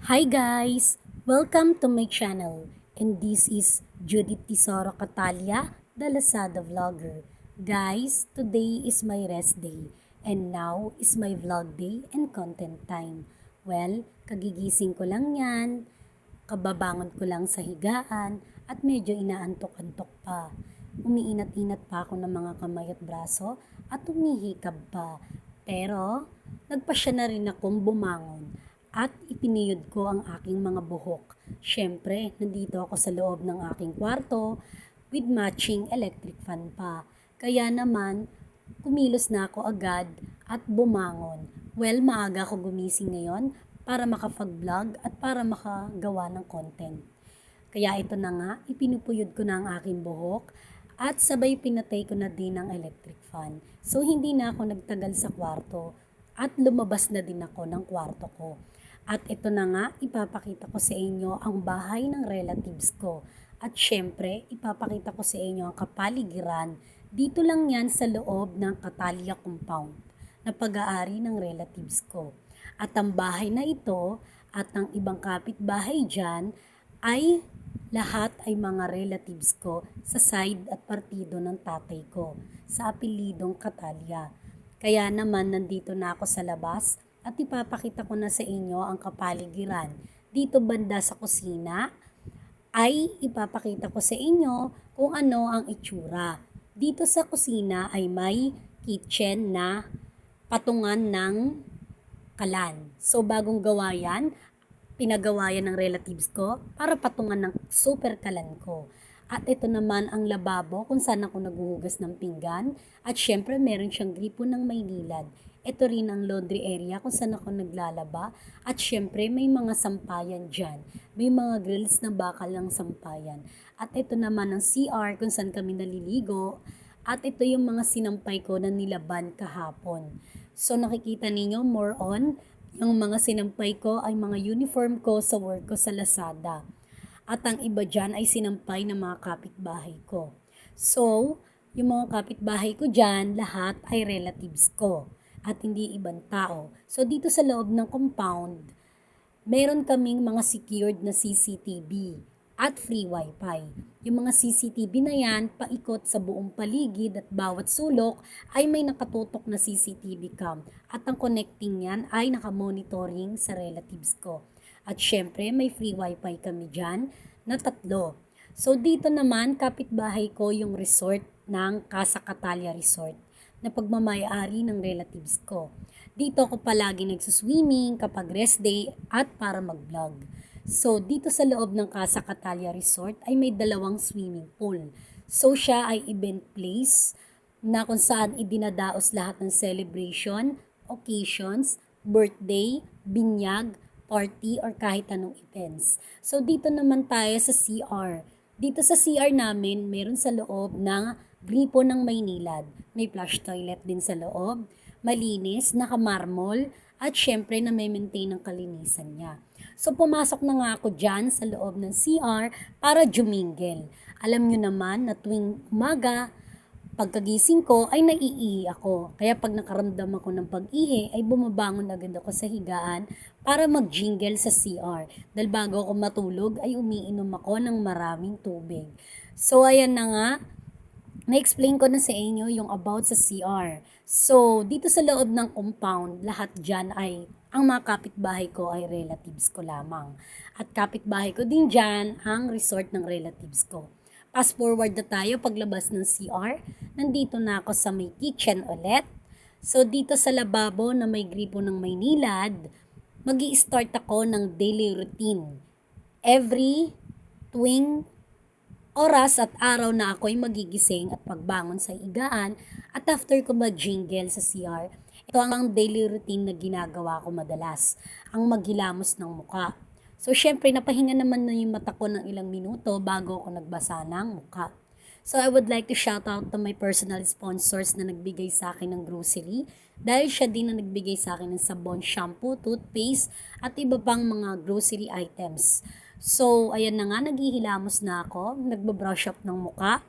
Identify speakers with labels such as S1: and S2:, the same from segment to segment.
S1: Hi guys! Welcome to my channel and this is Judith Tesoro Catalia, the Lazada Vlogger. Guys, today is my rest day and now is my vlog day and content time. Well, kagigising ko lang yan, kababangon ko lang sa higaan at medyo inaantok-antok pa. Umiinat-inat pa ako ng mga kamay at braso at umihikab pa. Pero, nagpasya na rin akong bumangon at ipiniyod ko ang aking mga buhok. Siyempre, nandito ako sa loob ng aking kwarto with matching electric fan pa. Kaya naman, kumilos na ako agad at bumangon. Well, maaga ako gumising ngayon para makapag-vlog at para makagawa ng content. Kaya ito na nga, ipinupuyod ko na ang aking buhok at sabay pinatay ko na din ang electric fan. So hindi na ako nagtagal sa kwarto at lumabas na din ako ng kwarto ko. At ito na nga, ipapakita ko sa inyo ang bahay ng relatives ko. At syempre, ipapakita ko sa inyo ang kapaligiran. Dito lang yan sa loob ng Catalia Compound na pag-aari ng relatives ko. At ang bahay na ito at ang ibang kapitbahay dyan ay lahat ay mga relatives ko sa side at partido ng tatay ko sa apelidong Catalia. Kaya naman nandito na ako sa labas at ipapakita ko na sa inyo ang kapaligiran. Dito banda sa kusina ay ipapakita ko sa inyo kung ano ang itsura. Dito sa kusina ay may kitchen na patungan ng kalan. So bagong gawa yan, pinagawa yan ng relatives ko para patungan ng super kalan ko. At ito naman ang lababo kung saan ako naghuhugas ng pinggan. At syempre meron siyang gripo ng Maynilad. Ito rin ang laundry area kung saan ako naglalaba. At syempre may mga sampayan dyan. May mga grills na bakal ng sampayan. At ito naman ang CR kung saan kami naliligo. At ito yung mga sinampay ko na nilaban kahapon. So nakikita ninyo more on, yung mga sinampay ko ay mga uniform ko sa work ko sa Lazada. At ang iba dyan ay sinampay ng mga kapitbahay ko. So, yung mga kapitbahay ko dyan, lahat ay relatives ko at hindi ibang tao. So, dito sa loob ng compound, meron kaming mga secured na CCTV at free wifi. Yung mga CCTV na yan, paikot sa buong paligid at bawat sulok ay may nakatutok na CCTV cam. At ang connecting yan ay nakamonitoring sa relatives ko. At syempre, may free wifi kami dyan na 3. So dito naman, kapitbahay ko yung resort ng Casa Catalia Resort na pagmamayari ng relatives ko. Dito ako palagi nagsuswimming kapag rest day at para mag-vlog. So dito sa loob ng Casa Catalia Resort ay may 2 swimming pool. So siya ay event place na kung saan idinadaos lahat ng celebration, occasions, birthday, binyag, party, or kahit anong events. So dito naman tayo sa CR. Dito sa CR namin, meron sa loob ng gripo ng Maynilad. May flush toilet din sa loob, malinis, nakamarmol, at syempre na may maintain ng kalinisan niya. So pumasok na nga ako dyan sa loob ng CR para jumingle. Alam nyo naman na tuwing umaga, pagkagising ko ay naiihi ako. Kaya pag nakaramdam ako ng pag-ihi ay bumabangon agad ako sa higaan para mag-jingle sa CR. Dahil bago ako matulog ay umiinom ako ng maraming tubig. So ayan na nga, na-explain ko na sa inyo yung about sa CR. So dito sa loob ng compound, lahat dyan ay ang mga kapitbahay ko ay relatives ko lamang. At kapitbahay ko din dyan ang resort ng relatives ko. Fast forward na tayo paglabas ng CR. Nandito na ako sa may kitchen ulit. So dito sa lababo na may gripo ng Maynilad, magi-start ako ng daily routine. Every tuwing oras at araw na ako'y magigising at pagbangon sa higaan at after ko mag-jingle sa CR, ito ang daily routine na ginagawa ko madalas, ang maghilamos ng muka. So, syempre, napahinga naman na yung mata ko ng ilang minuto bago ako nagbasa ng mukha. So, I would like to shout out to my personal sponsors na nagbigay sa akin ng grocery dahil siya din na nagbigay sa akin ng sabon, shampoo, toothpaste, at iba pang mga grocery items. So, ayan na nga, naghihilamos na ako, nagbabrush up ng muka,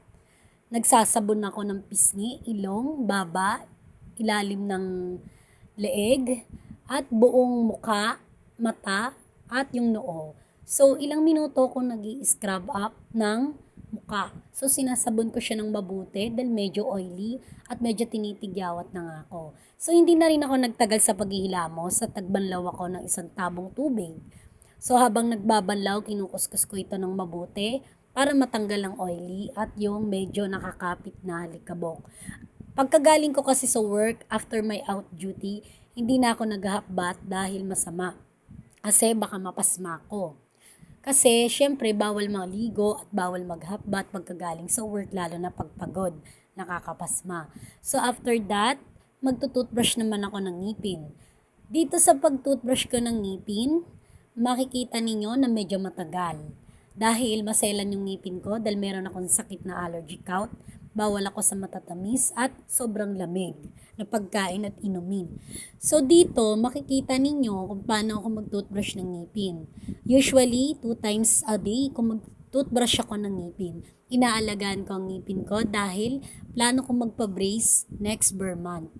S1: nagsasabon ako ng pisngi, ilong, baba, ilalim ng leeg, at buong muka, mata, at yung noo. So, ilang minuto ko nag-i-scrub up ng mukha. So, sinasabon ko siya ng mabuti dahil medyo oily at medyo tinitigyawat na nga ako. So, hindi na rin ako nagtagal sa paghihilamos sa tagbanlaw ako ng isang tabong tubig. So, habang nagbabanlaw, kinukuskus ko ito ng mabuti para matanggal ang oily at yung medyo nakakapit na alikabok. Pagkagaling ko kasi sa work after my out duty, hindi na ako nag-half-bath dahil masama. Kasi baka mapasma ko. Kasi syempre bawal maligo at bawal mag-half-bath pagkagaling sa work lalo na pagpagod, nakakapasma. So after that, magtutoothbrush naman ako ng ngipin. Dito sa pagtoothbrush ko ng ngipin, makikita ninyo na medyo matagal. Dahil maselan yung ngipin ko dahil meron akong sakit na allergy gout, bawal ako sa matatamis at sobrang lamig na pagkain at inumin. So dito, makikita ninyo kung paano ako mag-toothbrush ng ngipin. Usually, 2 times a day kung mag-toothbrush ako ng ngipin. Inaalagaan ko ang ngipin ko dahil plano kong magpa-brace next bare month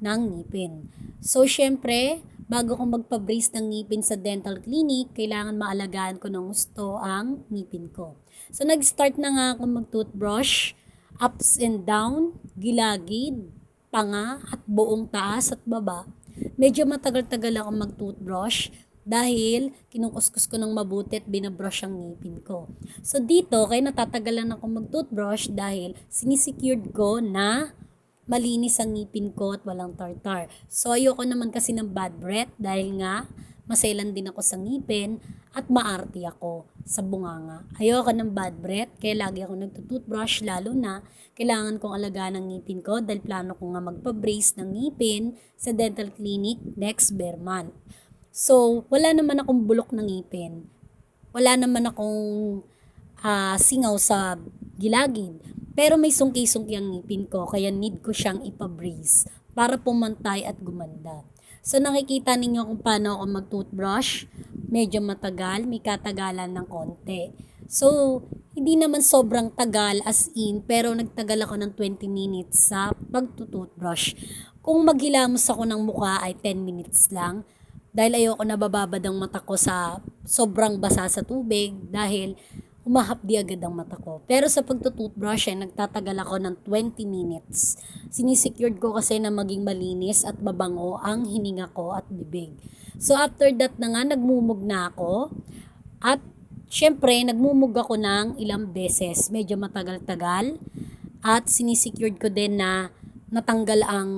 S1: ng ngipin. So, syempre, bago ko magpa-brace ng ngipin sa dental clinic, kailangan maalagaan ko ng gusto ang ngipin ko. So, nag-start na nga ako mag-toothbrush, ups and down, gilagid, panga, at buong taas at baba. Medyo matagal-tagal ako mag-toothbrush dahil kinukuskus ko ng mabuti at binabrush ang ngipin ko. So, dito, kaya natatagalan ako mag-toothbrush dahil sinisecured ko na malinis ang ngipin ko at walang tartar. So, ayoko naman kasi ng bad breath dahil nga maselan din ako sa ngipin at maarte ako sa bunganga. Ayoko ng bad breath kaya lagi ako nagtutoothbrush lalo na kailangan kong alagaan ang ngipin ko dahil plano ko nga magpa-brace ng ngipin sa dental clinic next bare month. So, wala naman akong bulok ng ngipin. Wala naman akong singaw sa gilagid. Pero may sungki-sungki ang ngipin ko, kaya need ko siyang ipa-brace para pumantay at gumanda. So nakikita ninyo kung paano ako mag-toothbrush. Medyo matagal, may katagalan ng konti. So, hindi naman sobrang tagal as in, pero nagtagal ako ng 20 minutes sa pag-toothbrush. Kung maghilamos ako ng mukha ay 10 minutes lang. Dahil ayoko nabababad ang mata ko sa sobrang basa sa tubig dahil humahapdi agad ang mata ko. Pero sa pagtutoothbrush ay nagtatagal ako ng 20 minutes. Sinisecured ko kasi na maging malinis at mabango ang hininga ko at bibig. So after that na nga, nagmumug na ako. At syempre, nagmumug ako ng ilang beses. Medyo matagal-tagal. At sinisecured ko din na natanggal ang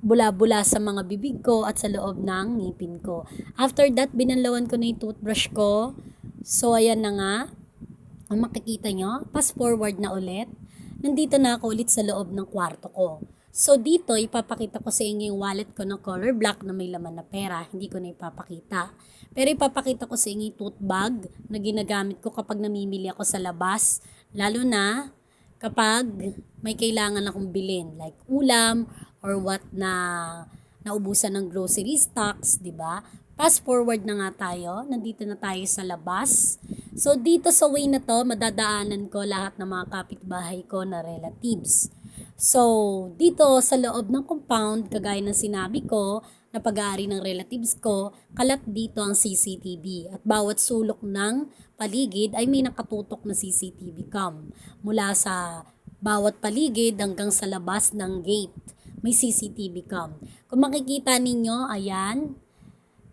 S1: bula-bula sa mga bibig ko at sa loob ng ngipin ko. After that, binanlawan ko na yung toothbrush ko. So, ayan na nga. Ang makikita nyo, fast forward na ulit. Nandito na ako ulit sa loob ng kwarto ko. So, dito, ipapakita ko sa inyo yung wallet ko ng color black na may laman na pera. Hindi ko na ipapakita. Pero ipapakita ko sa inyo yung tote bag na ginagamit ko kapag namimili ako sa labas. Lalo na kapag may kailangan akong bilhin. Like ulam or what na naubusan ng grocery stocks, di ba? Fast forward na nga tayo. Nandito na tayo sa labas. So, dito sa way na to, madadaanan ko lahat ng mga kapitbahay ko na relatives. So, dito sa loob ng compound, kagaya ng sinabi ko, na pag-aari ng relatives ko, kalat dito ang CCTV. At bawat sulok ng paligid ay may nakatutok na CCTV cam. Mula sa bawat paligid hanggang sa labas ng gate, may CCTV cam. Kung makikita ninyo, ayan,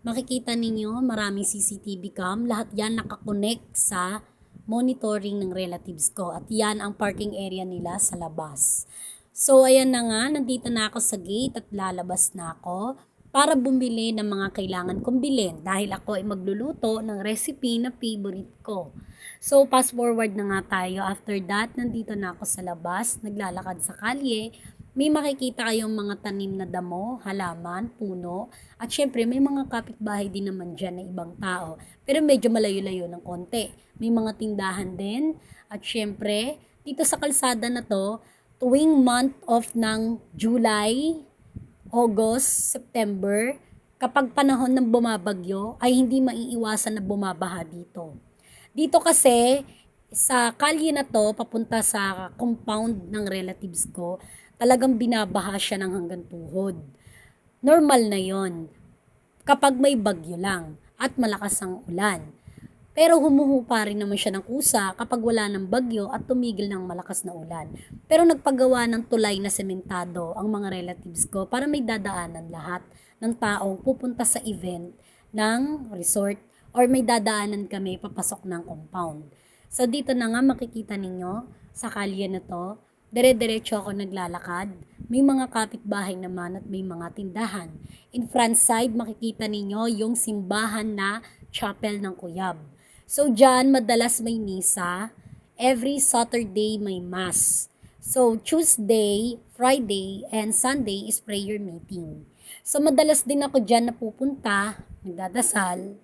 S1: makikita ninyo maraming CCTV cam. Lahat yan nakakonect sa monitoring ng relatives ko. At yan ang parking area nila sa labas. So, ayan na nga, nandito na ako sa gate at lalabas na ako para bumili ng mga kailangan kong bilhin dahil ako ay magluluto ng recipe na favorite ko. So, fast forward na nga tayo. After that, nandito na ako sa labas, naglalakad sa kalye. May makikita kayong mga tanim na damo, halaman, puno, at syempre may mga kapitbahay din naman dyan na ibang tao. Pero medyo malayo-layo ng konti. May mga tindahan din, at syempre, dito sa kalsada na to, tuwing month of ng July, August, September, kapag panahon ng bumabagyo, ay hindi maiiwasan na bumabaha dito. Dito kasi, sa kalye na to, papunta sa compound ng relatives ko, talagang binabaha siya ng hanggang tuhod. Normal na yon. kapag may bagyo lang at malakas ang ulan. Pero humuhupa rin naman siya ng kusa kapag wala ng bagyo at tumigil ng malakas na ulan. Pero nagpagawa ng tulay na sementado ang mga relatives ko para may dadaanan lahat ng taong pupunta sa event ng resort or may dadaanan kami papasok ng compound. So dito na nga makikita ninyo sa kalye na to, dire-diretso ako naglalakad. May mga kapitbahay naman at may mga tindahan. In front side makikita ninyo yung simbahan na chapel ng Cuyab. So, dyan, madalas may misa. Every Saturday may mass. So, Tuesday, Friday, and Sunday is prayer meeting. So, madalas din ako dyan napupunta, nagdadasal.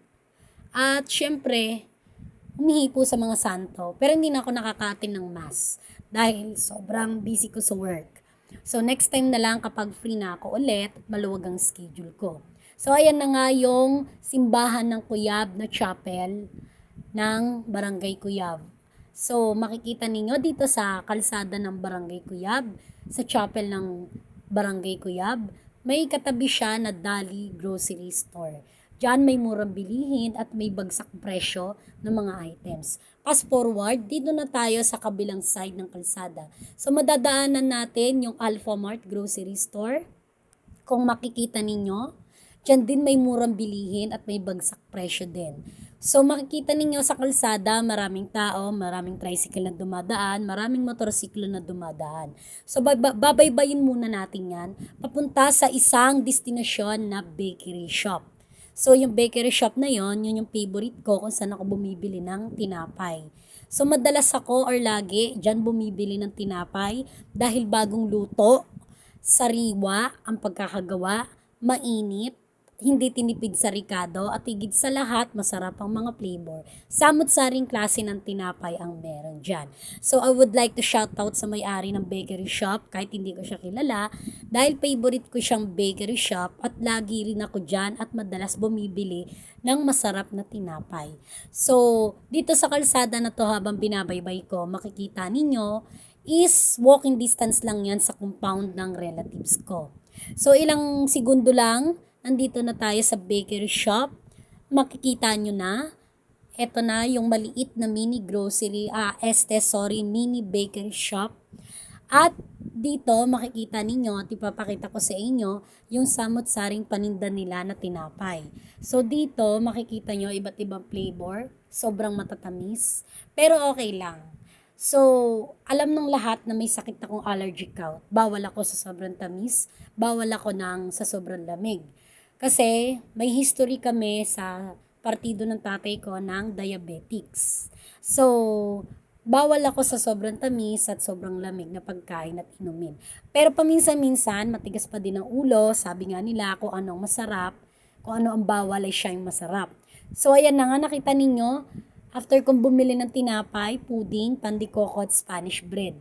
S1: At, syempre, humihipo sa mga santo. Pero hindi na ako nakaka-attend ng mass dahil sobrang busy ko sa work. So, next time na lang kapag free na ako ulit, maluwag ang schedule ko. So, ayan na nga yung simbahan ng Cuyab na chapel ng Barangay Cuyab. So, makikita ninyo dito sa kalsada ng Barangay Cuyab, sa chapel ng Barangay Cuyab, may katabi siya na Dali Grocery Store. Diyan may murang bilihin at may bagsak presyo ng mga items. Fast forward, dito na tayo sa kabilang side ng kalsada. So, madadaanan natin yung Alpha Mart Grocery Store. Kung makikita ninyo, diyan din may murang bilihin at may bagsak presyo din. So makikita ninyo sa kalsada, maraming tao, maraming tricycle na dumadaan, maraming motorsiklo na dumadaan. So babaybayin muna natin yan, papunta sa isang destinasyon na bakery shop. So yung bakery shop na yon, yun yung favorite ko kung saan ako bumibili ng tinapay. So madalas ako or lagi dyan bumibili ng tinapay dahil bagong luto, sariwa ang pagkakagawa, mainit, hindi tinipid sa ricado at higit sa lahat masarap ang mga flavor. Samot-saring klase ng tinapay ang meron dyan. So I would like to shout out sa may-ari ng bakery shop kahit hindi ko siya kilala dahil favorite ko siyang bakery shop at lagi rin ako dyan at madalas bumibili ng masarap na tinapay. So dito sa kalsada na to habang binabaybay ko makikita ninyo is walking distance lang yan sa compound ng relatives ko. So ilang segundo lang nandito na tayo sa bakery shop. Makikita nyo na. Ito na yung maliit na mini mini bakery shop. At dito makikita ninyo at ipapakita ko sa inyo yung samot-saring paninda nila na tinapay. So dito makikita nyo iba't ibang flavor. Sobrang matatamis. Pero okay lang. So, alam ng lahat na may sakit akong allergic gout. Bawal ako sa sobrang tamis. Bawal ako sa sobrang lamig. Kasi may history kami sa partido ng tatay ko ng diabetics. So, bawal ako sa sobrang tamis at sobrang lamig na pagkain at inumin. Pero paminsan-minsan, matigas pa din ang ulo. Sabi nga nila kung anong masarap, kung ano ang bawal ay siya yung masarap. So, ayan na nga, nakita ninyo, after kong bumili ng tinapay, pudding, pandikoko at Spanish bread.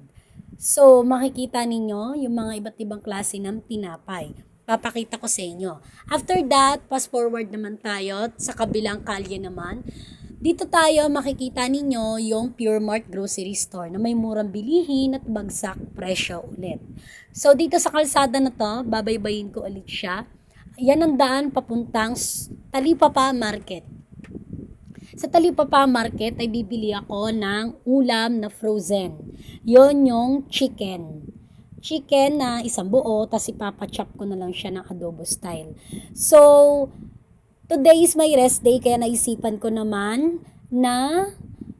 S1: So, makikita ninyo yung mga iba't ibang klase ng tinapay. Papakita ko sa inyo. After that, fast forward naman tayo sa kabilang kalye naman. Dito tayo makikita ninyo yung Pure Mart Grocery Store na may murang bilihin at bagsak presyo ulit. So dito sa kalsada na to, babaybayin ko ulit siya. Yan ang daan papuntang Talipapa Market. Sa Talipapa Market ay bibili ako ng ulam na frozen. Yon yung chicken na isang buo, tas ipapachop ko na lang siya ng adobo style. So, today is my rest day, kaya naisipan ko naman na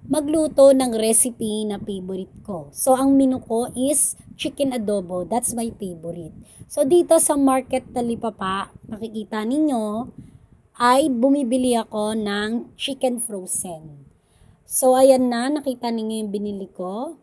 S1: magluto ng recipe na favorite ko. So, ang menu ko is chicken adobo. That's my favorite. So, dito sa Market Talipapa, makikita ninyo, ay bumibili ako ng chicken frozen. So, ayan na, nakita ninyo yung binili ko.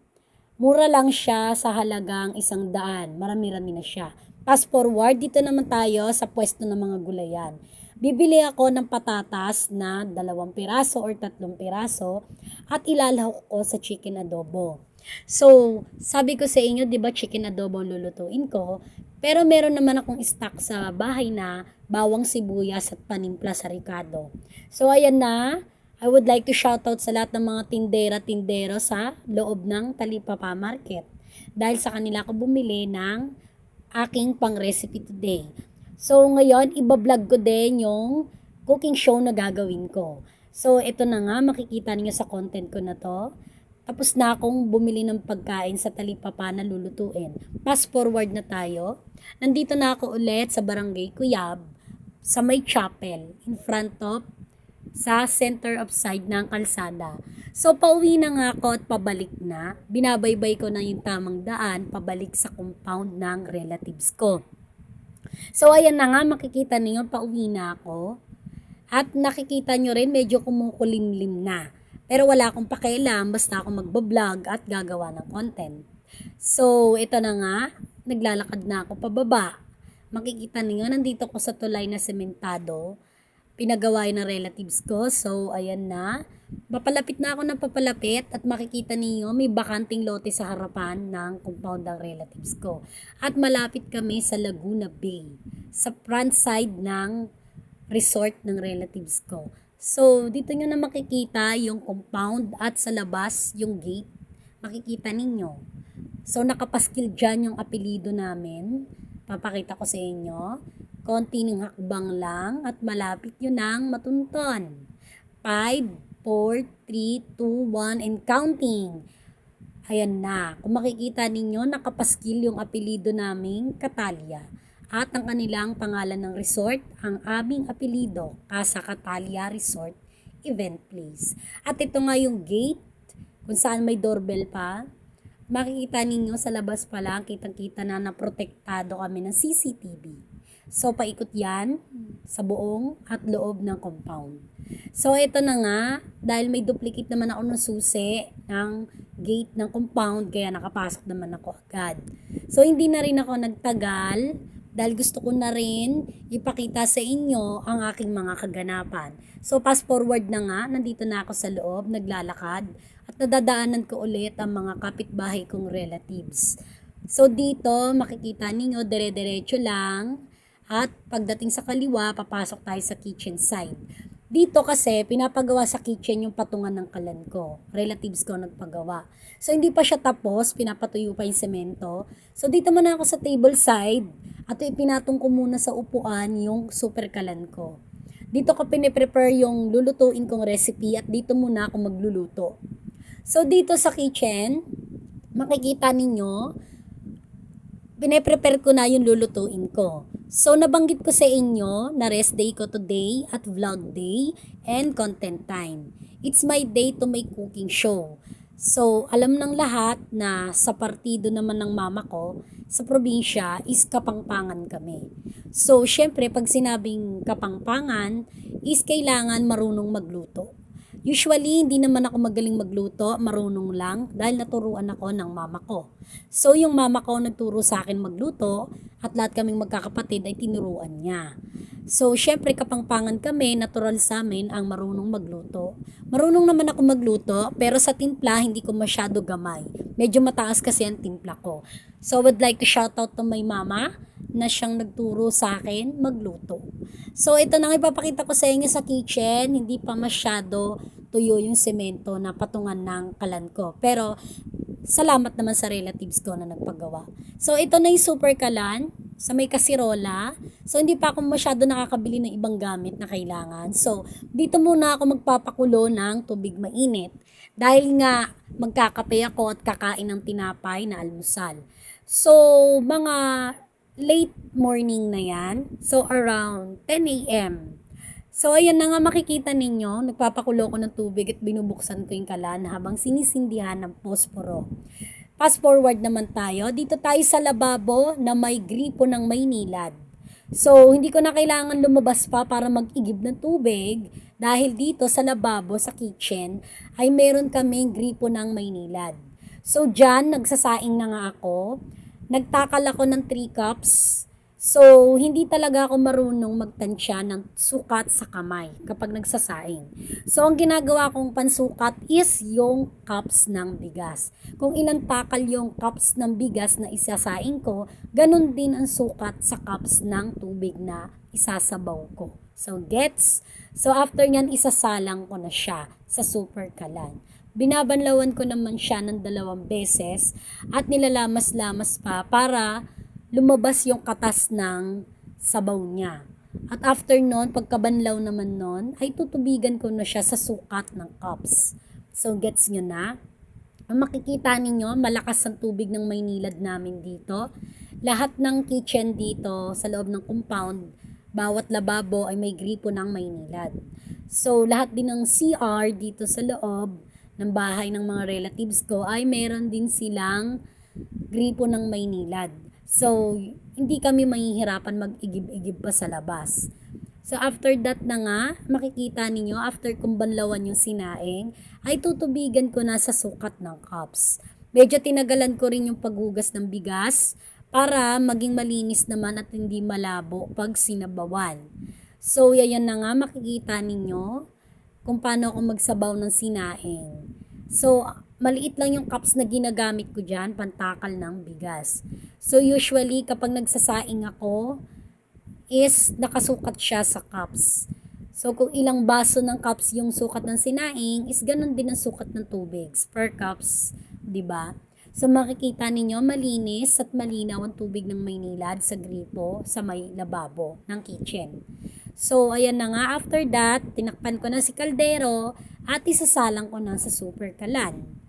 S1: Mura lang siya sa halagang 100. Marami-rami na siya. Fast forward, dito naman tayo sa pwesto ng mga gulayan. Bibili ako ng patatas na 2 piraso or 3 piraso at ilalahok ko sa chicken adobo. So, sabi ko sa inyo, di ba chicken adobo lulutuin ko? Pero meron naman akong stock sa bahay na bawang sibuyas at panimpla sa ricado. So, ayan na. I would like to shout out sa lahat ng mga tindera-tindero sa loob ng Talipapa Market dahil sa kanila ako bumili ng aking pang-recipe today. So, ngayon, ibablog ko din yung cooking show na gagawin ko. So, ito na nga, makikita niyo sa content ko na to. Tapos na akong bumili ng pagkain sa talipapa na lulutuin. Fast forward na tayo. Nandito na ako ulit sa Barangay Cuyab, sa may chapel, in front of, sa center of side ng kalsada. So, pauwi na nga ako at pabalik na. Binabaybay ko na yung tamang daan, pabalik sa compound ng relatives ko. So, ayan na nga, makikita niyo, pauwi na ako. At nakikita nyo rin, medyo kumukulimlim na. Pero wala akong pakialam, basta ako magbablog at gagawa ng content. So, ito na nga, naglalakad na ako pababa. Makikita niyo, nandito ko sa tulay na sementado. Pinagawa yun ng relatives ko. So, ayan na. Papalapit na ako ng papalapit at makikita niyo may bakanting lote sa harapan ng compound ng relatives ko. At malapit kami sa Laguna Bay, sa front side ng resort ng relatives ko. So, dito nyo na makikita yung compound at sa labas yung gate. Makikita ninyo. So, nakapaskil dyan yung apelido namin. Papakita ko sa inyo. Konti ng hakbang lang at malapit yun ng Matunton. 5, 4, 3, 2, 1, and counting. Ayan na. Kung makikita ninyo, nakapaskil yung apelido naming Catalia. At ang kanilang pangalan ng resort, ang aming apelido, Casa Catalia Resort Event Place. At ito nga yung gate, kung saan may doorbell pa. Makikita ninyo sa labas pa lang, kitang-kita na naprotektado kami ng CCTV. So, paikot yan sa buong at loob ng compound. So, ito na nga, dahil may duplicate naman ako ng susi ng gate ng compound, kaya nakapasok naman ako agad. So, hindi na rin ako nagtagal, dahil gusto ko na rin ipakita sa inyo ang aking mga kaganapan. So, fast forward na nga, nandito na ako sa loob, naglalakad, at nadadaanan ko ulit ang mga kapitbahay kong relatives. So, dito, makikita ninyo, dire-diretso lang, at pagdating sa kaliwa, papasok tayo sa kitchen side. Dito kasi, pinapagawa sa kitchen yung patungan ng kalan ko. Relatives ko nagpagawa. So, hindi pa siya tapos, pinapatuyo pa yung semento. So, dito muna ako sa table side, at ipinatong ko muna sa upuan yung super kalan ko. Dito ko piniprepare yung lulutuin kong recipe, at dito muna ako magluluto. So, dito sa kitchen, makikita ninyo, piniprepare ko na yung lulutuin ko. So, nabanggit ko sa inyo na rest day ko today at vlog day and content time. It's my day to make cooking show. So, alam ng lahat na sa partido naman ng mama ko, sa probinsya is Kapangpangan kami. So, syempre, pag sinabing Kapangpangan, is kailangan marunong magluto. Usually, hindi naman ako magaling magluto, marunong lang dahil naturuan ako ng mama ko. So, yung mama ko nagturo sa akin magluto at lahat kaming magkakapatid ay tinuruan niya. So, syempre Kapangpangan kami, natural sa amin ang marunong magluto. Marunong naman ako magluto, pero sa timpla hindi ko masyado gamay. Medyo mataas kasi ang timpla ko. So, I would like to shout out to my mama na siyang nagturo sa akin magluto. So, ito na nga ipapakita ko sa inyo sa kitchen. Hindi pa masyado tuyo yung semento na patungan ng kalan ko. Pero, salamat naman sa relatives ko na nagpagawa. So, ito na yung super kalan sa may kasirola. So, hindi pa ako masyado nakakabili ng ibang gamit na kailangan. So, dito muna ako magpapakulo ng tubig mainit. Dahil nga, magkakape ako at kakain ng tinapay na almusal. So, mga late morning na yan. So, around 10 a.m. So, ayan na nga makikita ninyo, nagpapakulo ko ng tubig at binubuksan ko yung kalan habang sinisindihan ng posporo. Fast forward naman tayo. Dito tayo sa lababo na may gripo ng Maynilad. So, hindi ko na kailangan lumabas pa para mag-igib ng tubig dahil dito sa lababo, sa kitchen, ay meron kaming gripo ng Maynilad. So, dyan, nagsasaing na nga ako. Nagtakal ako ng 3 cups. So, hindi talaga ako marunong magtansya ng sukat sa kamay kapag nagsasaing. So, ang ginagawa kong pansukat is yung cups ng bigas. Kung ilang takal yung cups ng bigas na isasaing ko, ganun din ang sukat sa cups ng tubig na isasabaw ko. So, gets? So, after nyan, isasalang ko na siya sa super kalan. Binabanlawan ko naman siya ng 2 beses at nilalamas-lamas pa para lumabas yung katas ng sabaw niya. At after nun, pagkabanlaw naman nun, ay tutubigan ko na siya sa sukat ng cups. So, gets nyo na? Ang makikita ninyo, malakas ang tubig ng Maynilad namin dito. Lahat ng kitchen dito sa loob ng compound, bawat lababo ay may gripo ng Maynilad. So, lahat din ng CR dito sa loob ng bahay ng mga relatives ko ay meron din silang gripo ng Maynilad. So, hindi kami mahihirapan mag-igib-igib pa sa labas. So, after that na nga, makikita ninyo, after kong banlawan yung sinaing, ay tutubigan ko na sa sukat ng cups. Medyo tinagalan ko rin yung paghugas ng bigas para maging malinis naman at hindi malabo pag sinabawan. So, yan na nga, makikita ninyo kung paano ako magsabaw ng sinaing. So, maliit lang yung cups na ginagamit ko dyan, pantakal ng bigas. So, usually, kapag nagsasaing ako, is nakasukat siya sa cups. So, kung ilang baso ng cups yung sukat ng sinaing, is ganun din ang sukat ng tubig per cups, di ba? So, makikita ninyo, malinis at malinaw ang tubig ng Maynilad sa gripo sa may lababo ng kitchen. So, ayan na nga, after that, tinakpan ko na si kaldero at isasalang ko na sa super kalan.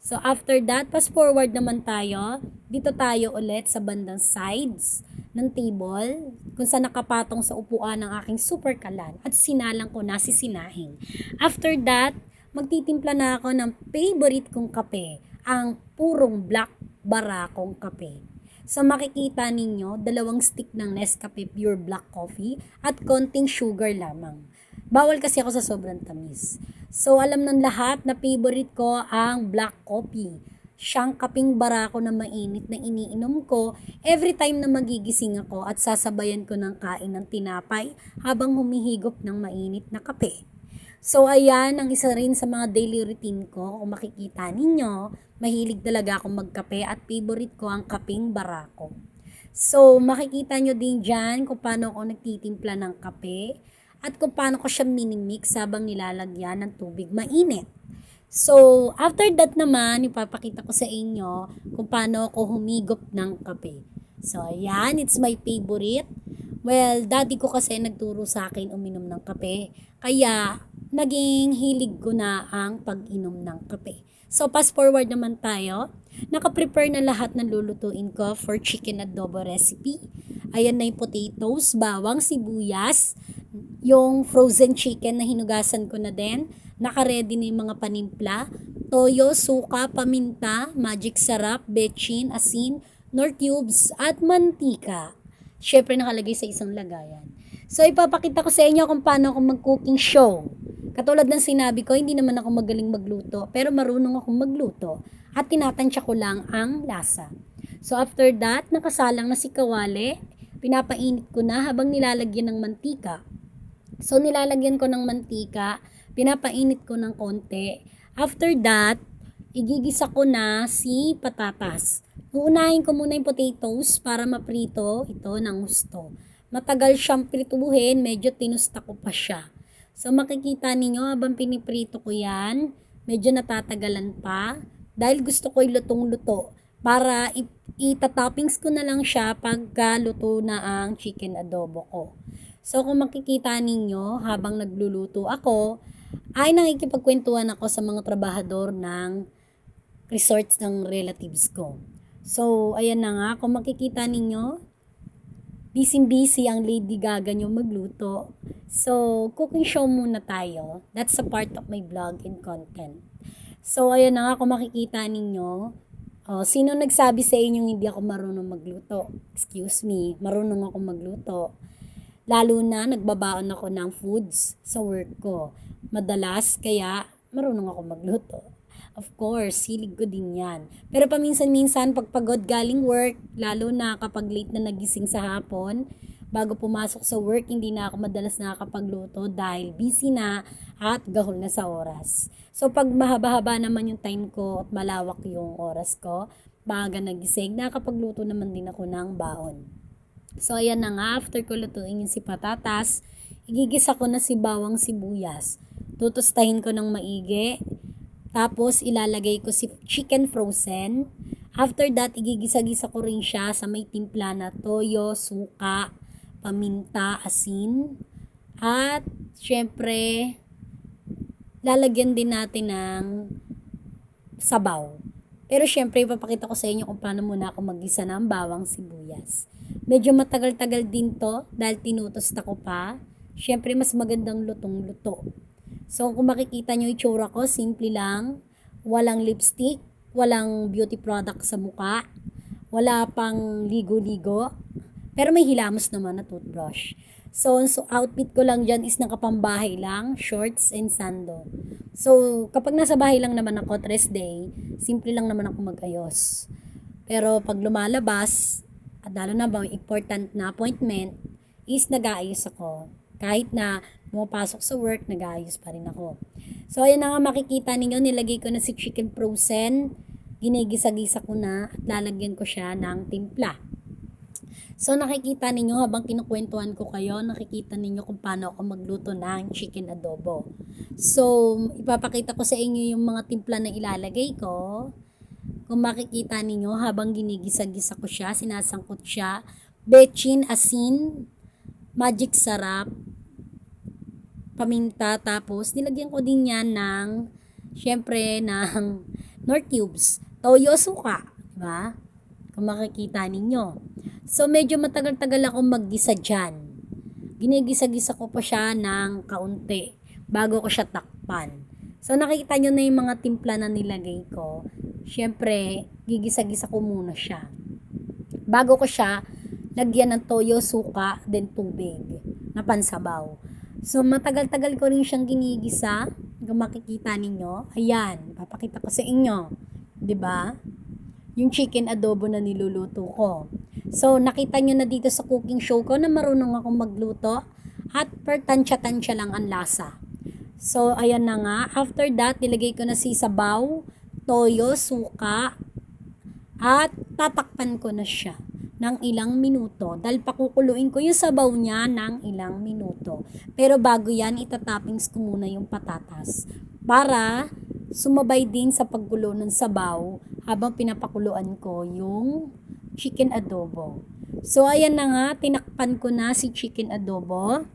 S1: So, after that, fast forward naman tayo. Dito tayo ulit sa bandang sides ng table kung saan nakapatong sa upuan ng aking super kalan at sinalang ko na si sinahing. After that, magtitimpla na ako ng favorite kong kape, ang purong black barakong kape. So, makikita ninyo, 2 stick ng Nescafe Pure Black Coffee at konting sugar lamang. Bawal kasi ako sa sobrang tamis. So, alam ng lahat na favorite ko ang black coffee. Siyang kaping barako na mainit na iniinom ko every time na magigising ako at sasabayan ko ng kain ng tinapay habang humihigop ng mainit na kape. So, ayan ang isa rin sa mga daily routine ko. Kung makikita ninyo, mahilig talaga akong magkape at favorite ko ang kaping barako. So, makikita nyo din dyan kung paano ako nagtitimpla ng kape at kung paano ko siya minimix habang nilalagyan ng tubig mainit. So, after that naman, ipapakita ko sa inyo kung paano ako humigop ng kape. So, ayan, it's my favorite. Well, daddy ko kasi nagturo sa akin uminom ng kape. Kaya, naging hilig ko na ang pag-inom ng kape. So, fast forward naman tayo. Naka-prepare na lahat ng lulutuin ko for chicken adobo recipe. Ayan na yung potatoes, bawang, sibuyas, yung frozen chicken na hinugasan ko na din. Naka-ready na yung mga panimpla, toyo, suka, paminta, magic sarap, bechin, asin, nor cubes, at mantika. Syempre nakalagay sa isang lagayan. So, ipapakita ko sa inyo kung paano ako mag-cooking show. Katulad ng sinabi ko, hindi naman ako magaling magluto, pero marunong akong magluto. At tinatansya ko lang ang lasa. So, after that, nakasalang na si kawali. Pinapainit ko na habang nilalagyan ng mantika. So, nilalagyan ko ng mantika, pinapainit ko ng konti. After that, igigisa ko na si patatas. Uunahin ko muna yung potatoes para maprito ito ng gusto. Matagal siyang prituhin, medyo tinusta ko pa siya. So, makikita ninyo habang piniprito ko yan, medyo natatagalan pa. Dahil gusto ko lutong-luto para itatoppings ko na lang siya pagka luto na ang chicken adobo ko. So, kung makikita ninyo, habang nagluluto ako, ay nakikipagkwentuhan ako sa mga trabahador ng resorts ng relatives ko. So, ayan na nga, kung makikita ninyo, busy-busy ang Lady Gaga nyo magluto. So, cooking show muna tayo. That's a part of my vlog and content. So, ayan na nga, kung makikita ninyo, sino nagsabi sa inyong hindi ako marunong magluto? Excuse me, marunong ako magluto. Lalo na nagbabaon ako ng foods sa work ko. Madalas, kaya marunong ako magluto. Of course, hilig ko din yan. Pero paminsan-minsan, pag pagod galing work, lalo na kapag late na nagising sa hapon, bago pumasok sa work, hindi na ako madalas nakakapagluto dahil busy na at gahol na sa oras. So, pag mahaba-haba naman yung time ko at malawak yung oras ko, baga nagising, nakakapagluto naman din ako ng baon. So, ayan na nga, after ko lutuin yung si patatas, igigisa ko na si bawang sibuyas. Tutustahin ko ng maigi. Tapos, ilalagay ko si chicken frozen. After that, igigisa-gisa ko rin siya sa may timpla na toyo, suka, paminta, asin, at syempre, lalagyan din natin ng sabaw. Pero syempre, ipapakita ko sa inyo kung paano muna ako maggisa ng bawang sibuyas. Medyo matagal-tagal din to dahil tinutosta ko pa. Syempre, mas magandang lutong-luto. So, kung makikita nyo itsura ko, simple lang. Walang lipstick, walang beauty product sa muka, wala pang ligo-ligo. Pero may hilamos naman na toothbrush. So outfit ko lang dyan is nakapambahay lang, shorts and sando. So, kapag nasa bahay lang naman ako, rest day, simple lang naman ako mag-ayos. Pero pag lumalabas, at lalo na ba may important na appointment, is nag-aayos ako. Kahit na pumapasok sa work, nag-aayos pa rin ako. So, ayan na nga makikita ninyo, nilagay ko na si chicken frozen, ginigisa-gisa ko na, at lalagyan ko siya ng timpla. So, nakikita ninyo habang kinukwentuhan ko kayo, nakikita ninyo kung paano ako magluto ng chicken adobo. So, ipapakita ko sa inyo yung mga timpla na ilalagay ko. Kung makikita ninyo, habang ginigisa-gisa ko siya, sinasangkot siya, bechin, asin, magic sarap, paminta, tapos nilagyan ko din yan ng, syempre, ng nor cubes, toyo, suka, diba? Kung makikita ninyo. So, medyo matagal-tagal akong maggisa dyan. Ginigisa-gisa ko pa siya ng kaunti bago ko siya takpan. So, nakikita nyo na yung mga timpla na nilagay ko. Siyempre, gigisa-gisa ko muna siya. Bago ko siya, lagyan ng toyo, suka, then tubig na pansabaw. So, matagal-tagal ko rin siyang ginigisa. Kung makikita ninyo, ayan, papakita ko sa inyo. 'Di ba? Yung chicken adobo na niluluto ko. So, nakita nyo na dito sa cooking show ko na marunong akong magluto at per tansya-tansya lang ang lasa. So, ayan na nga. After that, nilagay ko na si sabaw, toyo, suka, at tatakpan ko na siya ng ilang minuto dahil pakukuluin ko yung sabaw niya ng ilang minuto. Pero bago yan, itatoppings ko muna yung patatas para sumabay din sa paggulo ng sabaw habang pinapakuluan ko yung chicken adobo. So, ayan na nga, tinakpan ko na si chicken adobo.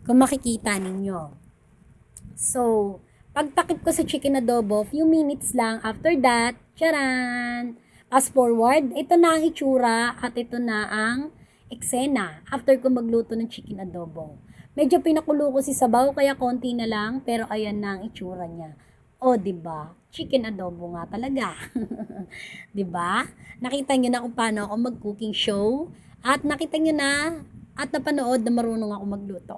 S1: Kung makikita ninyo. So, pagtakip ko sa chicken adobo, few minutes lang. After that, charan! Fast forward, ito na ang itsura at ito na ang eksena after ko magluto ng chicken adobo. Medyo pinakulo ko si sabaw kaya konti na lang, pero ayan na ang itsura niya. O, diba? Chicken adobo nga talaga. Diba? Nakita nyo na kung paano ako mag-cooking show. At nakita nyo na at napanood na marunong ako magluto.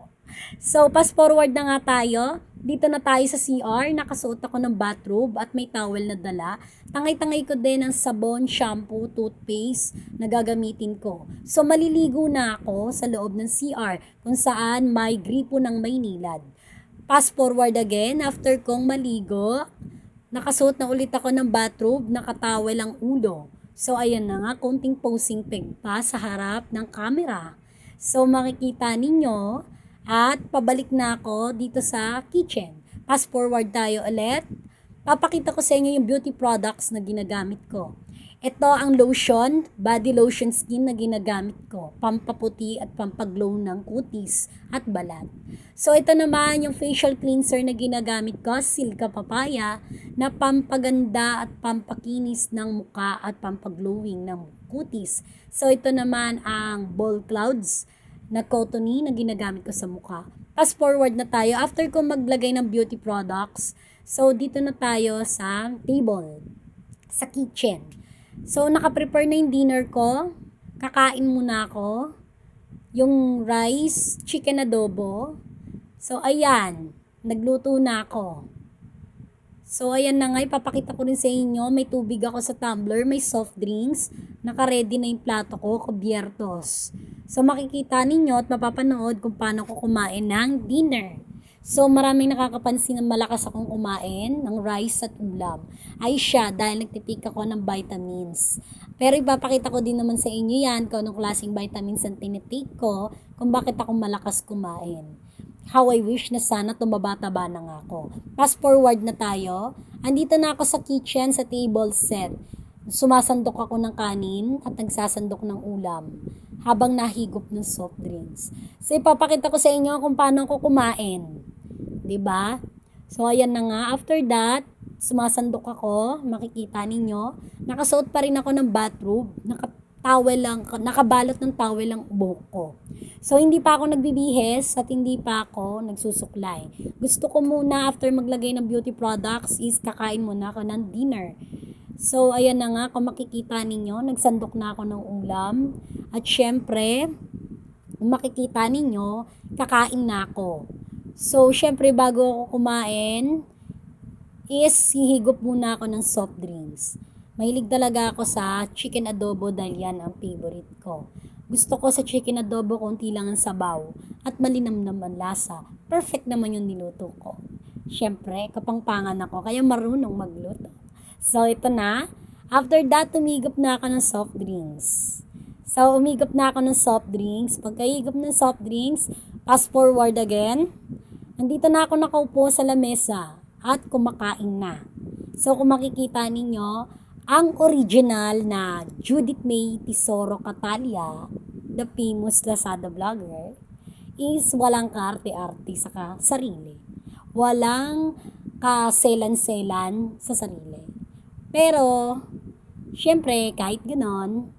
S1: So, fast forward na nga tayo. Dito na tayo sa CR. Nakasuot ako ng bathrobe at may towel na dala. Tangay-tangay ko din ng sabon, shampoo, toothpaste na gagamitin ko. So, maliligo na ako sa loob ng CR kung saan may gripo ng Maynilad. Fast forward again, after kong maligo, nakasuot na ulit ako ng bathrobe, nakatawel ang ulo. So, ayan na nga, konting posing peg pa sa harap ng camera. So, makikita ninyo, at pabalik na ako dito sa kitchen. Fast forward tayo ulit. Papakita ko sa inyo yung beauty products na ginagamit ko. Ito ang lotion, body lotion skin na ginagamit ko. Pampaputi at pampaglow ng kutis at balat. So ito naman yung facial cleanser na ginagamit ko, Silka Papaya, na pampaganda at pampakinis ng muka at pampaglowing ng kutis. So ito naman ang Ball Clouds na cottony na ginagamit ko sa mukha. Fast forward na tayo. After ko maglagay ng beauty products, so dito na tayo sa table, sa kitchen. So, nakaprepare na yung dinner ko. Kakain muna ako. Yung rice, chicken adobo. So, ayan. Nagluto na ako. So, ayan na nga. Ipapakita ko rin sa inyo. May tubig ako sa tumbler. May soft drinks. Naka-ready na yung plato ko. Kubiertos. So, makikita ninyo at mapapanood kung paano ko kumain ng dinner. So, maraming nakakapansin na malakas akong kumain ng rice at ulam. Ay siya, dahil nagtitake ako ng vitamins. Pero ipapakita ko din naman sa inyo yan kung anong klaseng vitamins ang tinitake ko, kung bakit ako malakas kumain. How I wish na sana tumaba-taba na nga ako. Fast forward na tayo. Andito na ako sa kitchen, sa table set. sumasandok ako ng kanin at nagsasandok ng ulam habang nahigop ng soft drinks. So, ipapakita ko sa inyo kung paano ako kumain. 'Di ba? So, ayan na nga. After that, sumasandok ako. Makikita ninyo. Nakasuot pa rin ako ng bathrobe. Nakabalot ng towel ang buhok ko. So, hindi pa ako nagbibihis at hindi pa ako nagsusuklay. Gusto ko muna, after maglagay ng beauty products, is kakain muna ako ng dinner. So, ayan na nga, kung makikita ninyo, nagsandok na ako ng ulam. At syempre, kung makikita ninyo, kakain na ako. So, syempre, bago ako kumain, is hihigop muna ako ng soft drinks. Mahilig talaga ako sa chicken adobo dahil yan ang favorite ko. Gusto ko sa chicken adobo konti lang ang sabaw at malinam naman lasa. Perfect naman yung niluto ko. Syempre, kapangpangan ako kaya marunong magluto. So, ito na. After that, umigop na ako ng soft drinks. So, umigop na ako ng soft drinks. Pagkahigop ng soft drinks, fast forward again. Nandito na ako nakaupo sa lamesa at kumakain na. So, kung makikita ninyo, ang original na Judith May Tesoro Catalia, the famous Lazada vlogger, is walang kaarte-arte sa sarili. Walang kaselan-selan sa sarili. Pero, syempre, kahit ganon,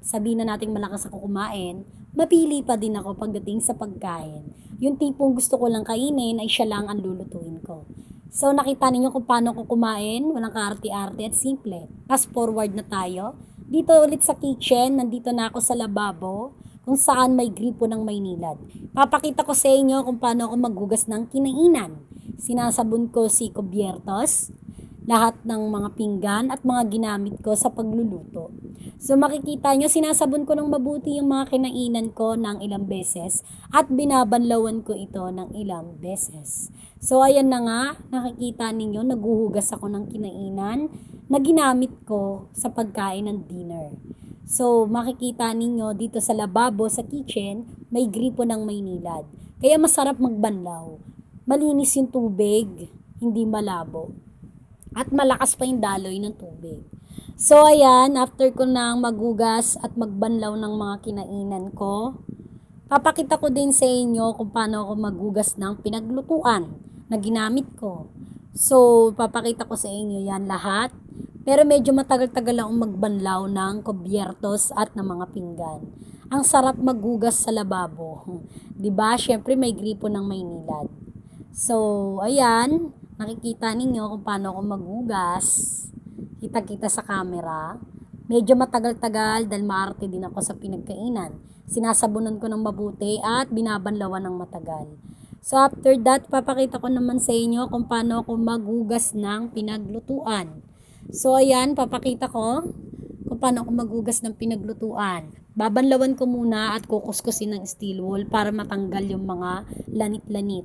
S1: sabihin na nating malakas ako kumain, mapili pa din ako pagdating sa pagkain. Yung tipong gusto ko lang kainin ay siya lang ang lulutuin ko. So, nakita ninyo kung paano ko kumain, walang kaarte-arte at simple. Fast forward na tayo. Dito ulit sa kitchen, nandito na ako sa lababo, kung saan may gripo ng Maynilad. Papakita ko sa inyo kung paano ako maghugas ng kinainan. Sinasabon ko si kubyertos, lahat ng mga pinggan at mga ginamit ko sa pagluluto. So makikita nyo, sinasabon ko ng mabuti yung mga kinainan ko ng ilang beses at binabanlawan ko ito ng ilang beses. So ayan na nga, nakikita ninyo, naghuhugas ako ng kinainan na ginamit ko sa pagkain ng dinner. So makikita ninyo dito sa lababo sa kitchen, may gripo ng Maynilad. Kaya masarap magbanlaw. Malinis yung tubig, hindi malabo. At malakas pa yung daloy ng tubig. So, ayan, after ko nang maghugas at magbanlaw ng mga kinainan ko, papakita ko din sa inyo kung paano ako maghugas ng pinaglutuan na ginamit ko. So, papakita ko sa inyo yan lahat. Pero medyo matagal-tagal akong magbanlaw ng kubyertos at ng mga pinggan. Ang sarap maghugas sa lababo. 'Di ba? Syempre may gripo ng Maynilad. So, ayan, nakikita ninyo kung paano ako maghugas. Kita-kita sa camera. Medyo matagal-tagal dahil maarte din ako sa pinagkainan. Sinasabunan ko ng mabuti at binabanlawan ng matagal. So after that, papakita ko naman sa inyo kung paano ako maghugas ng pinaglutuan. So ayan, papakita ko kung paano ako maghugas ng pinaglutuan. Babanlawan ko muna at kukuskusin ng steel wool para matanggal yung mga lanit-lanit.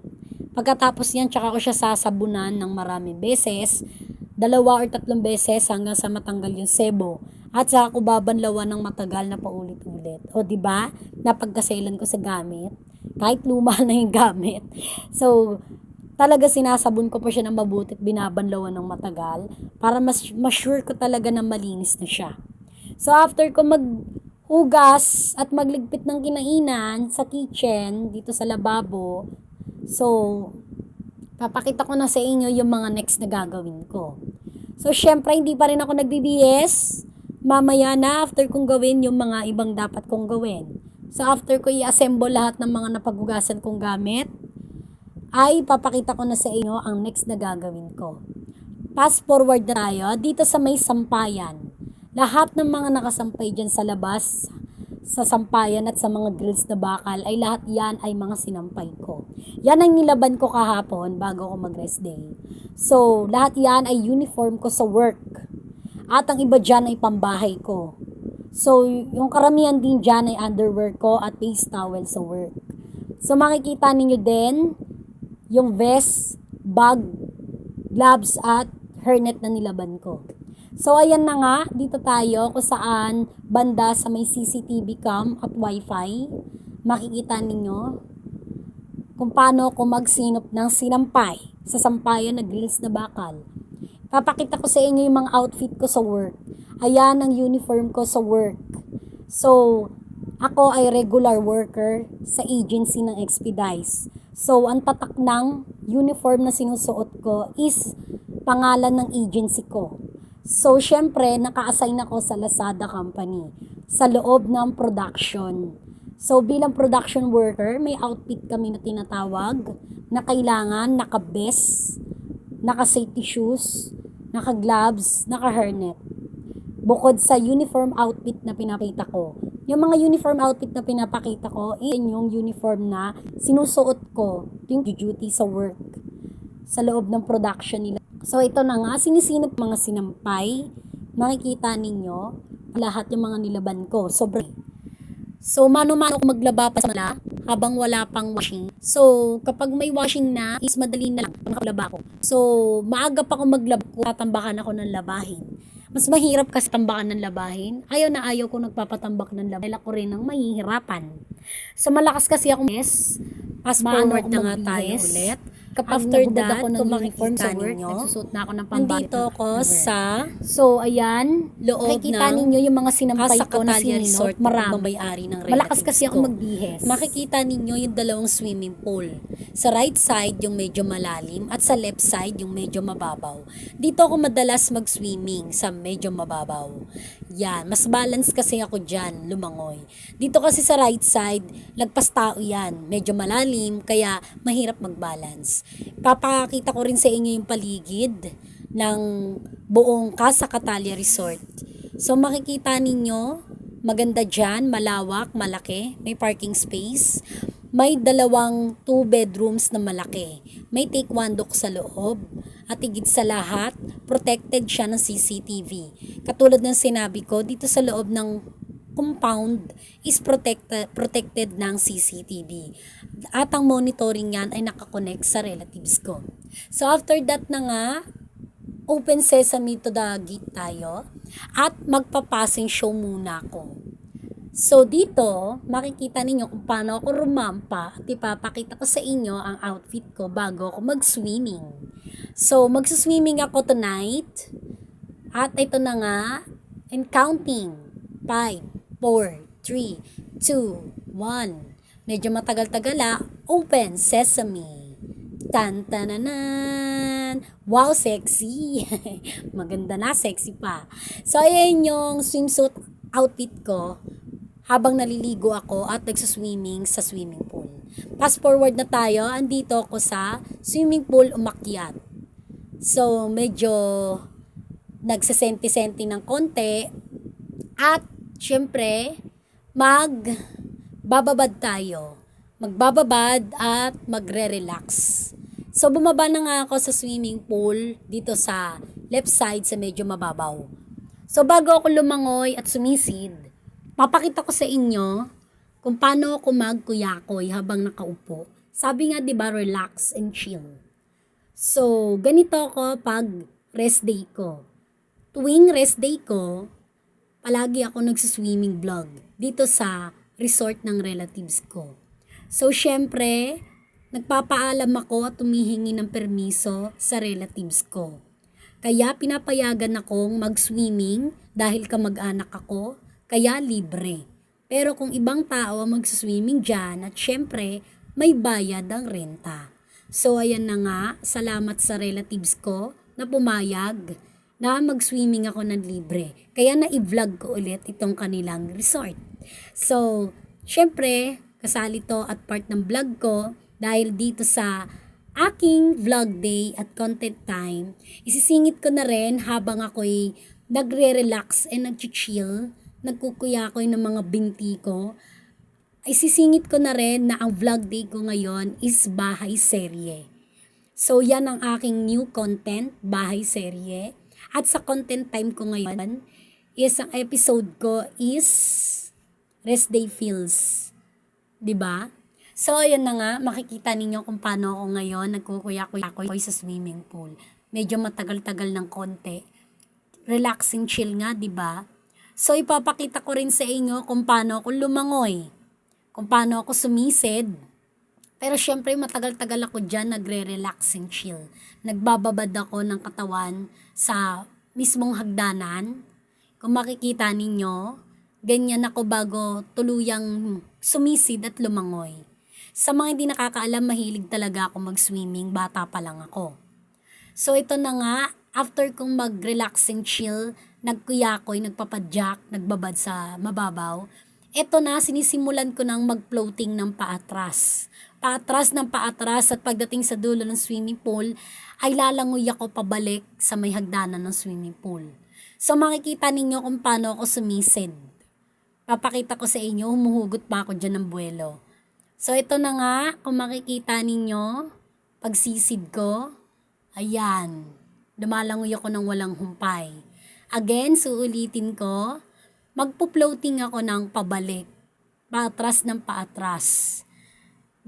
S1: Pagkatapos yan, tsaka ko siya sasabunan ng maraming beses, 2 or 3 beses hanggang sa matanggal yung sebo. At saka ko babanlawan ng matagal na paulit-ulit. O di ba? Napagkaselan ko sa gamit. Kahit luma na yung gamit. So, talaga sinasabon ko pa siya ng mabuti at binabanlawan ng matagal para mas-sure ko talaga na malinis na siya. So, after ko maghugas at magligpit ng kinainan sa kitchen, dito sa lababo, so, papakita ko na sa inyo yung mga next na gagawin ko. So, syempre, hindi pa rin ako nagbibihis. Mamaya na, after kong gawin yung mga ibang dapat kong gawin. So, after ko i-assemble lahat ng mga napaghugasan kong gamit, ay papakita ko na sa inyo ang next na gagawin ko. Fast forward na tayo, dito sa may sampayan. Lahat ng mga nakasampay dyan sa labas, sa sampayan at sa mga grills na bakal, ay lahat yan ay mga sinampay ko. Yan ang nilaban ko kahapon bago ko mag-rest day. So, lahat yan ay uniform ko sa work. At ang iba dyan ay pambahay ko. So, yung karamihan din dyan ay underwear ko at face towel sa work. So, makikita ninyo din yung vest, bag, gloves at hairnet na nilaban ko. So, ayan na nga, dito tayo kung saan banda sa may CCTV cam at wifi. Makikita ninyo kung paano ako magsinop ng sinampay sa sampayan na grills na bakal. Papakita ko sa inyo yung mga outfit ko sa work. Ayan ang uniform ko sa work. So, ako ay regular worker sa agency ng Expedice. So, ang tatak ng uniform na sinusuot ko is pangalan ng agency ko. So, syempre, naka-assign ako sa Lazada Company sa loob ng production. So, bilang production worker, may outfit kami na tinatawag na kailangan naka-vest, naka-safety shoes, naka-gloves, naka-hairnet. Bukod sa uniform outfit na pinapakita ko, yung mga uniform outfit na pinapakita ko, yun yung uniform na sinusuot ko yung duty sa work sa loob ng production nila. So ito na nga, sinisinop mga sinampay, makikita ninyo lahat yung mga nilaban ko. So mano-mano ko maglaba pa sa kanila habang wala pang washing. So kapag may washing na, is madali na lang maglaba ko. So maaga pa ako maglaba ko, tatambakan ako ng labahin. Mas mahirap kasi tambakan ng labahin. Ayaw ko nagpapatambak ng labahin. Dahil ako rin ang mahihirapan. So malakas kasi ako fast forward na nga tayo ulit. After that, kung makikita ninyo, nagsusuot na ako ng pambayad. Nandito ako sa, so ayan, loob makikita ninyo yung mga sinampay ko na sininot, marami. Malakas kasi ako magbihes. Makikita ninyo yung dalawang swimming pool. Sa right side, yung medyo malalim, at sa left side, yung medyo mababaw. Dito ako madalas mag-swimming sa medyo mababaw. Yan, mas balance kasi ako dyan, lumangoy. Dito kasi sa right side, lagpas tao yan, medyo malalim, kaya mahirap mag-balance. Papakita ko rin sa inyo yung paligid ng buong Casa Catalia Resort. So makikita ninyo, maganda dyan, malawak, malaki, may parking space. May dalawang 2 bedrooms na malaki. May take one dock sa loob. At higit sa lahat, protected siya ng CCTV. Katulad ng sinabi ko, dito sa loob ng compound is protected ng CCTV. At ang monitoring yan ay nakakonect sa relatives ko. So after that na nga, open sesame to the gate tayo at magpa-passing show muna ako. So dito, makikita ninyo kung paano ako rumampa at ipapakita ko sa inyo ang outfit ko bago ako mag-swimming. So mag-swimming ako tonight at ito na nga, and counting, 5, 4, 3, 2, 1. Medyo matagal-tagal open sesame. Tan-tananan. Wow, sexy. Maganda na, sexy pa. So ayan yung swimsuit outfit ko habang naliligo ako at nagsaswimming sa swimming pool. Fast forward na tayo, andito ako sa swimming pool umakyat. So medyo nagsasenti-senti ng konti at syempre magbababad tayo. Magbababad at magre-relax. So bumaba na nga ako sa swimming pool dito sa left side sa medyo mababaw. So bago ako lumangoy at sumisid, papakita ko sa inyo kung paano ako magkuyakoy habang nakaupo. Sabi nga 'di ba, relax and chill. So ganito ako pag rest day ko. Tuwing rest day ko, palagi ako nagsiswimming vlog dito sa resort ng relatives ko. So syempre, nagpapaalam ako at tumihingi ng permiso sa relatives ko. Kaya pinapayagan akong mag-swimming dahil kamag-anak ako, kaya libre. Pero kung ibang tao ang mag-swimming dyan at syempre may bayad ang renta. So ayan na nga, salamat sa relatives ko na pumayag na mag-swimming ako ng libre. Kaya na-i-vlog ko ulit itong kanilang resort. So, syempre, kasali to at part ng vlog ko dahil dito sa aking vlog day at content time, isisingit ko na rin habang ako'y nagre-relax and nag-chill, nagkukuyakoy ng mga binti ko. Isisingit ko na rin na ang vlog day ko ngayon is bahay serye. So, yan ang aking new content, bahay serye. At sa content time ko ngayon, is ang episode ko is Rest Day Feels. 'Di ba? So, ayan na nga, makikita ninyo kung paano ako ngayon nagkukuya-kuya sa swimming pool. Medyo matagal-tagal ng konti. Relaxing chill nga, 'di ba? So, ipapakita ko rin sa inyo kung paano ako lumangoy. Kung paano ako sumisid. Pero syempre, matagal-tagal ako dyan nagre-relaxing chill. Nagbababad ako ng katawan sa mismong hagdanan. Kung makikita ninyo, ganyan ako bago tuluyang sumisid at lumangoy. Sa mga hindi nakakaalam, mahilig talaga ako mag-swimming, bata pa lang ako. So ito na nga, after kong mag-relaxing chill, nagkuyakoy, nagpapadyak, nagbabad sa mababaw, ito na, sinisimulan ko nang mag-floating ng paatras. Paatras ng paatras at pagdating sa dulo ng swimming pool, ay lalangoy ako pabalik sa may hagdanan ng swimming pool. So makikita ninyo kung paano ako sumisid. Papakita ko sa inyo, humuhugot pa ako dyan ng buwelo. So ito na nga, kung makikita ninyo, pagsisid ko, ayan, lumalangoy ako ng walang humpay. Again, suulitin ko, magpo-floating ako ng pabalik, paatras ng paatras.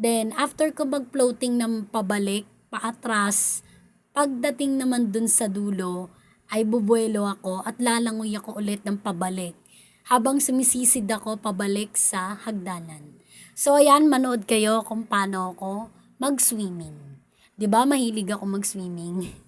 S1: Then, after ko mag-floating ng pabalik, paatras, pagdating naman dun sa dulo, ay bubuelo ako at lalangoy ako ulit ng pabalik habang sumisisid ako pabalik sa hagdanan. So, ayan, manood kayo kung paano ako mag-swimming. 'Di ba mahilig ako mag-swimming?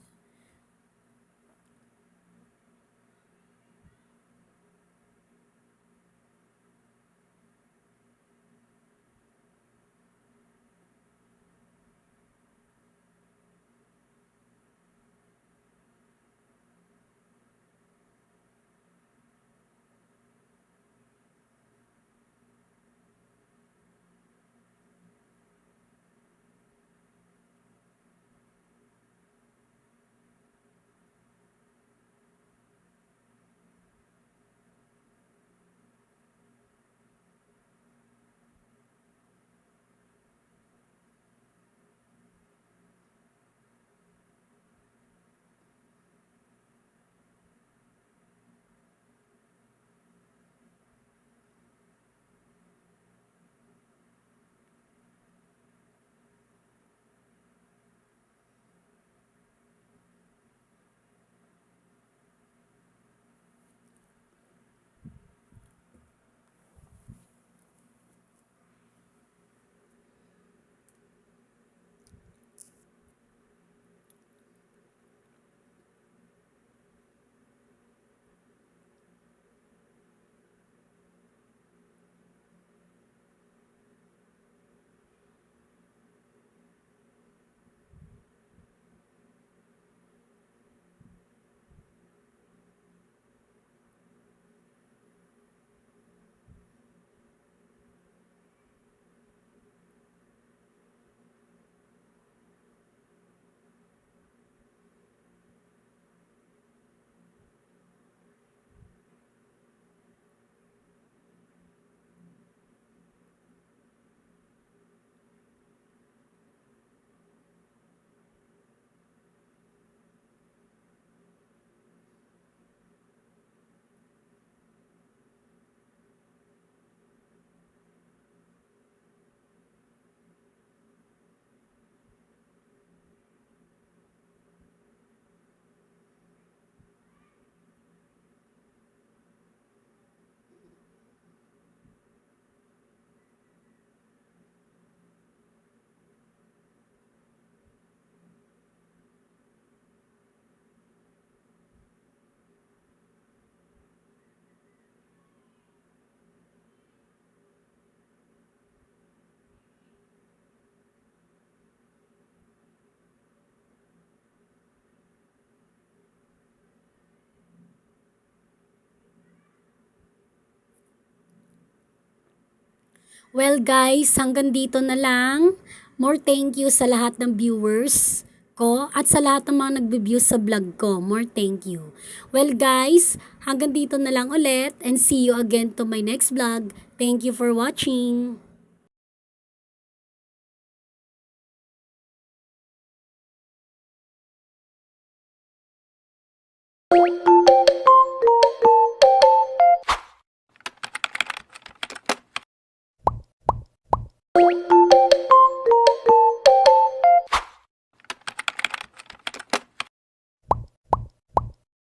S1: Well guys, hanggang dito na lang. More thank you sa lahat ng viewers ko at sa lahat ng mga nagbe-view sa vlog ko. More thank you. Well guys, hanggang dito na lang ulit and see you again to my next vlog. Thank you for watching.